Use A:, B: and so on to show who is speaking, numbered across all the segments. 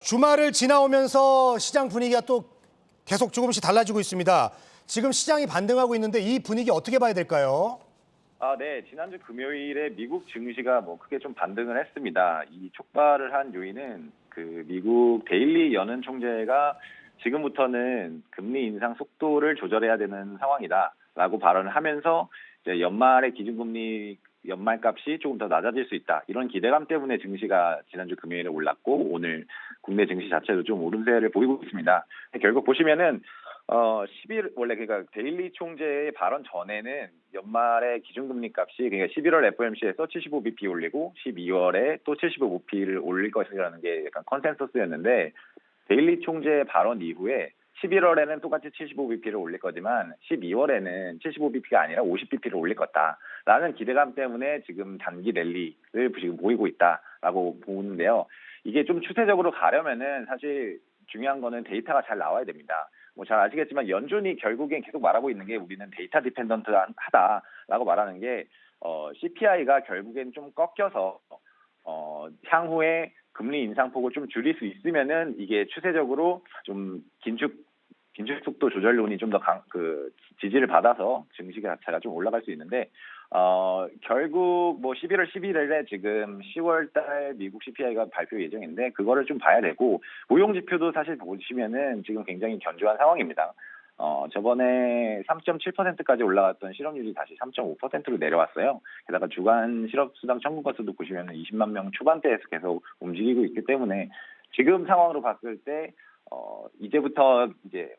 A: 주말을 지나오면서 시장 분위기가 또 계속 조금씩 달라지고 있습니다. 지금 시장이 반등하고 있는데 이 분위기 어떻게 봐야 될까요?
B: 네. 지난주 금요일에 미국 증시가 크게 좀 반등을 했습니다. 이 촉발을 한 요인은 그 미국 데일리 연은 총재가 지금부터는 금리 인상 속도를 조절해야 되는 상황이다라고 발언을 하면서 이제 연말의 기준금리 연말값이 조금 더 낮아질 수 있다. 이런 기대감 때문에 증시가 지난주 금요일에 올랐고 오늘 국내 증시 자체도 좀 오름세를 보이고 있습니다. 결국 보시면은 11 원래 그러니까 데일리 총재의 발언 전에는 연말에 기준금리 값이 그러니까 11월 FOMC에서 75bp 올리고 12월에 또 75bp를 올릴 것이라는 게 약간 컨센서스였는데 데일리 총재의 발언 이후에 11월에는 똑같이 75bp를 올릴 거지만 12월에는 75bp가 아니라 50bp를 올릴 거다라는 기대감 때문에 지금 단기 랠리를 지금 보이고 있다라고 보는데요. 이게 좀 추세적으로 가려면은 사실 중요한 거는 데이터가 잘 나와야 됩니다. 잘 아시겠지만 연준이 결국엔 계속 말하고 있는 게 우리는 데이터 디펜던트하다라고 말하는 게 CPI가 결국엔 좀 꺾여서 향후에 금리 인상폭을 좀 줄일 수 있으면은 이게 추세적으로 좀 긴축 속도 조절론이 좀 더 지지를 받아서 증시 자체가 좀 올라갈 수 있는데 결국 11월 11일에 지금 10월 달 미국 CPI가 발표 예정인데 그거를 좀 봐야 되고 고용 지표도 사실 보시면은 지금 굉장히 견조한 상황입니다. 저번에 3.7%까지 올라갔던 실업률이 다시 3.5%로 내려왔어요. 게다가 주간 실업수당 청구 건수도 보시면 20만 명 초반대에서 계속 움직이고 있기 때문에 지금 상황으로 봤을 때 이제부터 이제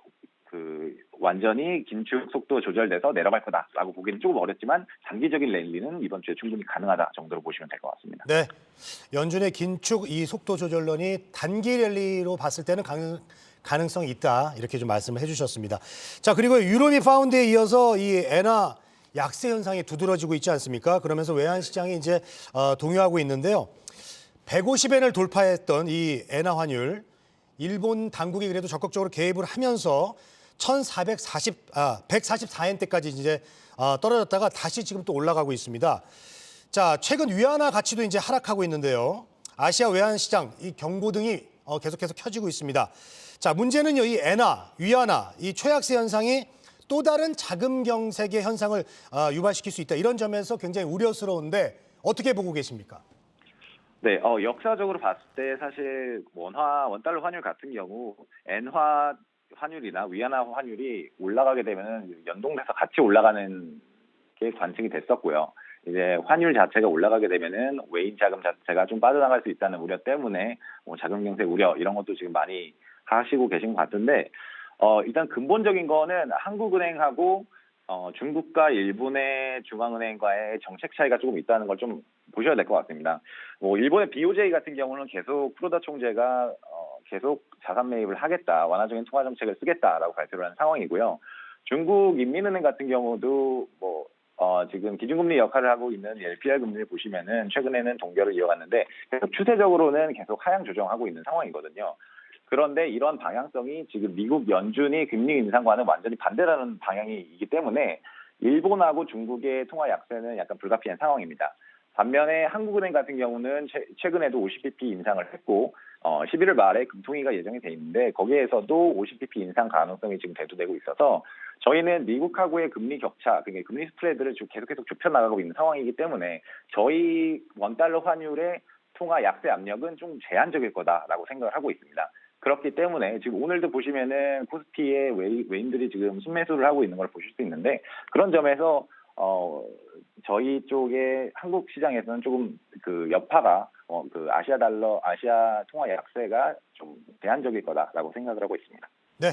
B: 완전히 긴축 속도 조절돼서 내려갈 거다라고 보기는 조금 어렵지만 단기적인 랠리는 이번 주에 충분히 가능하다 정도로 보시면 될 것 같습니다.
A: 네, 연준의 긴축 이 속도 조절론이 단기 랠리로 봤을 때는 가능성이 있다 이렇게 좀 말씀을 해주셨습니다. 자, 그리고 유로미 파운드에 이어서 이 엔화 약세 현상이 두드러지고 있지 않습니까? 그러면서 외환 시장이 이제 동요하고 있는데요. 150엔을 돌파했던 이 엔화 환율, 일본 당국이 그래도 적극적으로 개입을 하면서 144엔대까지 이제 떨어졌다가 다시 지금 또 올라가고 있습니다. 자, 최근 위안화 가치도 이제 하락하고 있는데요. 아시아 외환 시장 이 경고등이 계속해서 켜지고 있습니다. 자, 문제는요, 이 엔화, 위안화, 이 초약세 현상이 또 다른 자금 경색의 현상을 유발시킬 수 있다. 이런 점에서 굉장히 우려스러운데 어떻게 보고 계십니까?
B: 네, 역사적으로 봤을 때 사실 원달러 환율 같은 경우 엔화 환율이나 위안화 환율이 올라가게 되면 연동돼서 같이 올라가는 게 관측이 됐었고요. 이제 환율 자체가 올라가게 되면은 외인 자금 자체가 좀 빠져나갈 수 있다는 우려 때문에 자금 경색 우려 이런 것도 지금 많이 하시고 계신 것 같은데 일단 근본적인 거는 한국은행하고 중국과 일본의 중앙은행과의 정책 차이가 조금 있다는 걸 좀 보셔야 될 것 같습니다. 일본의 BOJ 같은 경우는 계속 쿠로다 총재가 계속 자산 매입을 하겠다, 완화적인 통화 정책을 쓰겠다라고 발표를 한 상황이고요. 중국 인민은행 같은 경우도 지금 기준금리 역할을 하고 있는 LPR 금리를 보시면은 최근에는 동결을 이어갔는데 계속 추세적으로는 계속 하향 조정하고 있는 상황이거든요. 그런데 이런 방향성이 지금 미국 연준이 금리 인상과는 완전히 반대라는 방향이기 때문에 일본하고 중국의 통화 약세는 약간 불가피한 상황입니다. 반면에 한국은행 같은 경우는 최근에도 50bp 인상을 했고 11월 말에 금통위가 예정이 돼 있는데 거기에서도 50bp 인상 가능성이 지금 대두되고 있어서 저희는 미국하고의 금리 격차, 그러니까 금리 스프레드를 계속 좁혀나가고 있는 상황이기 때문에 저희 원달러 환율의 통화 약세 압력은 좀 제한적일 거다라고 생각을 하고 있습니다. 그렇기 때문에 지금 오늘도 보시면은 코스피의 외인들이 지금 순매수를 하고 있는 걸 보실 수 있는데 그런 점에서 저희 쪽의 한국 시장에서는 조금 여파가 아시아 통화 약세가 좀 제한적일 거다라고 생각을 하고 있습니다.
A: 네.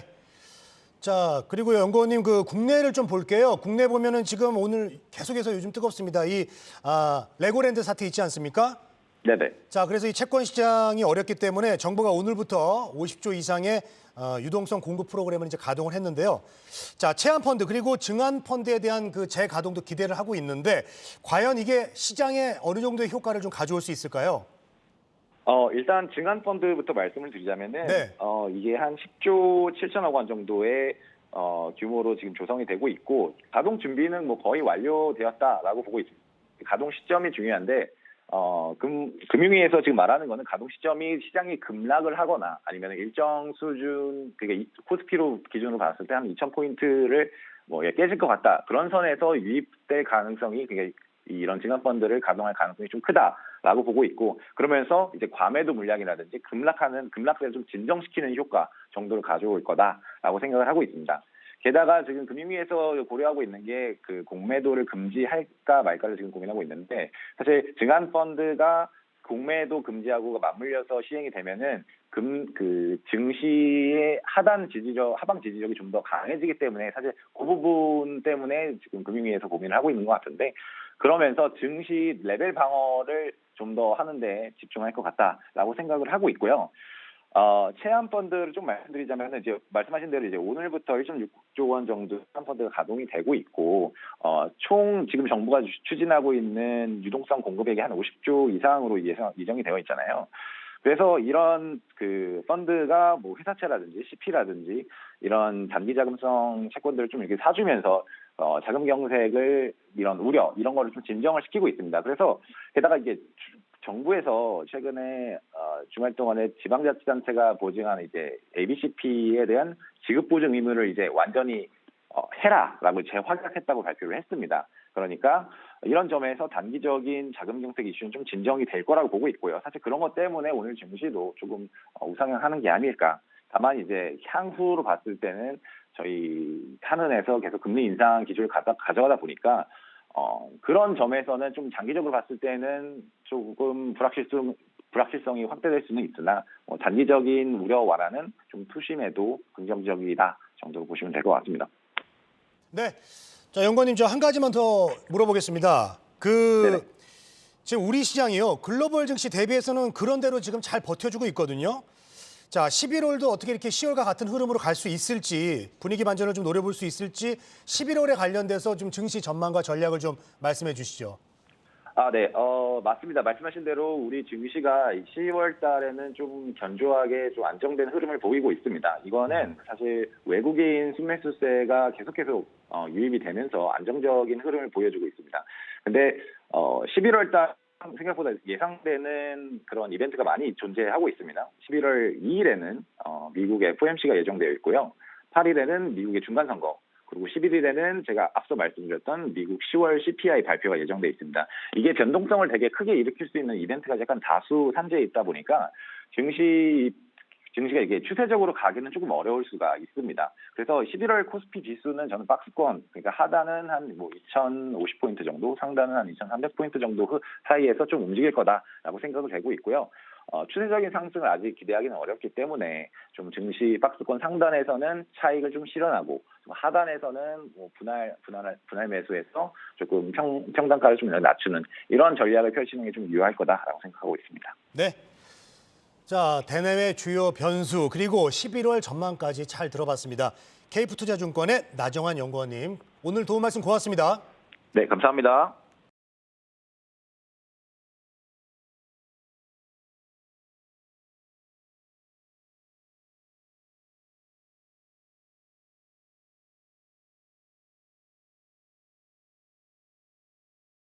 A: 자, 그리고 연구원님 국내를 좀 볼게요. 국내 보면은 지금 오늘 계속해서 요즘 뜨겁습니다. 이 레고랜드 사태 있지 않습니까?
B: 네네.
A: 자, 그래서 이 채권 시장이 어렵기 때문에 정부가 오늘부터 50조 이상의 유동성 공급 프로그램을 이제 가동을 했는데요. 자, 채권 펀드 그리고 증안 펀드에 대한 재가동도 기대를 하고 있는데 과연 이게 시장에 어느 정도의 효과를 좀 가져올 수 있을까요?
B: 일단 증안 펀드부터 말씀을 드리자면은
A: 네.
B: 이게 한 10조 7천억 원 정도의 규모로 지금 조성이 되고 있고 가동 준비는 거의 완료되었다라고 보고 있습니다. 가동 시점이 중요한데 금융위에서 지금 말하는 거는 가동 시점이 시장이 급락을 하거나 아니면 일정 수준, 그게 코스피로 기준으로 봤을 때 한 2,000포인트를 뭐 깨질 것 같다. 그런 선에서 유입될 가능성이, 그게 이런 증권펀드를 가동할 가능성이 좀 크다라고 보고 있고, 그러면서 이제 과매도 물량이라든지 급락세를 좀 진정시키는 효과 정도를 가져올 거다라고 생각을 하고 있습니다. 게다가 지금 금융위에서 고려하고 있는 게 그 공매도를 금지할까 말까를 지금 고민하고 있는데, 사실 증권펀드가 공매도 금지하고 맞물려서 시행이 되면은 증시의 하방 지지력이 좀 더 강해지기 때문에 사실 그 부분 때문에 지금 금융위에서 고민을 하고 있는 것 같은데, 그러면서 증시 레벨 방어를 좀 더 하는데 집중할 것 같다라고 생각을 하고 있고요. 체험 펀드를 좀 말씀드리자면, 이제 말씀하신 대로 이제 오늘부터 1.6조 원 정도 체험 펀드가 가동이 되고 있고, 총 지금 정부가 추진하고 있는 유동성 공급액이 한 50조 이상으로 예정이 되어 있잖아요. 그래서 이런 그 펀드가 뭐 회사채라든지 CP라든지 이런 단기 자금성 채권들을 좀 이렇게 사주면서 자금 경색을, 이런 우려, 이런 거를 좀 진정을 시키고 있습니다. 그래서 게다가 이게 정부에서 최근에 주말 동안에 지방자치단체가 보증하는 이제 ABCP에 대한 지급 보증 의무를 이제 완전히 해라라고 재확약했다고 발표를 했습니다. 그러니까 이런 점에서 단기적인 자금 정책 이슈는 좀 진정이 될 거라고 보고 있고요. 사실 그런 것 때문에 오늘 증시도 조금 우상향하는 게 아닐까. 다만 이제 향후로 봤을 때는 저희 한은에서 계속 금리 인상 기조를 가져가다 보니까 그런 점에서는 좀 장기적으로 봤을 때는 조금 불확실성이 확대될 수는 있으나 단기적인 우려 완화는 좀 투심해도 긍정적이다 정도로 보시면 될 것 같습니다.
A: 네. 자, 연구원님, 저 한 가지만 더 물어보겠습니다.
B: 네네.
A: 지금 우리 시장이요, 글로벌 증시 대비해서는 그런대로 지금 잘 버텨주고 있거든요. 자, 11월도 어떻게 이렇게 10월과 같은 흐름으로 갈 수 있을지, 분위기 반전을 좀 노려볼 수 있을지, 11월에 관련돼서 좀 증시 전망과 전략을 좀 말씀해 주시죠.
B: 네. 맞습니다. 말씀하신 대로 우리 증시가 10월 달에는 좀 견조하게 좀 안정된 흐름을 보이고 있습니다. 이거는 사실 외국인 순매수세가 계속해서 유입이 되면서 안정적인 흐름을 보여주고 있습니다. 근데 11월 달 생각보다 예상되는 그런 이벤트가 많이 존재하고 있습니다. 11월 2일에는 미국의 FOMC가 예정되어 있고요. 8일에는 미국의 중간선거, 그리고 11일에는 제가 앞서 말씀드렸던 미국 10월 CPI 발표가 예정돼 있습니다. 이게 변동성을 되게 크게 일으킬 수 있는 이벤트가 약간 다수 산재해 있다 보니까 증시가 이게 추세적으로 가기는 조금 어려울 수가 있습니다. 그래서 11월 코스피 지수는 저는 박스권, 그러니까 하단은 한 2,050포인트 정도, 상단은 한 2,300포인트 정도 사이에서 좀 움직일 거다라고 생각을 되고 있고요. 추세적인 상승을 아직 기대하기는 어렵기 때문에 좀 증시 박스권 상단에서는 차익을 좀 실현하고, 하단에서는 분할 매수해서 조금 평단가를 좀 낮추는 이런 전략을 펼치는 게 좀 유효할 거다라고 생각하고 있습니다.
A: 네. 자, 대내외 주요 변수 그리고 11월 전망까지 잘 들어봤습니다. KF투자증권의 나정환 연구원님, 오늘 도움 말씀 고맙습니다.
B: 네, 감사합니다.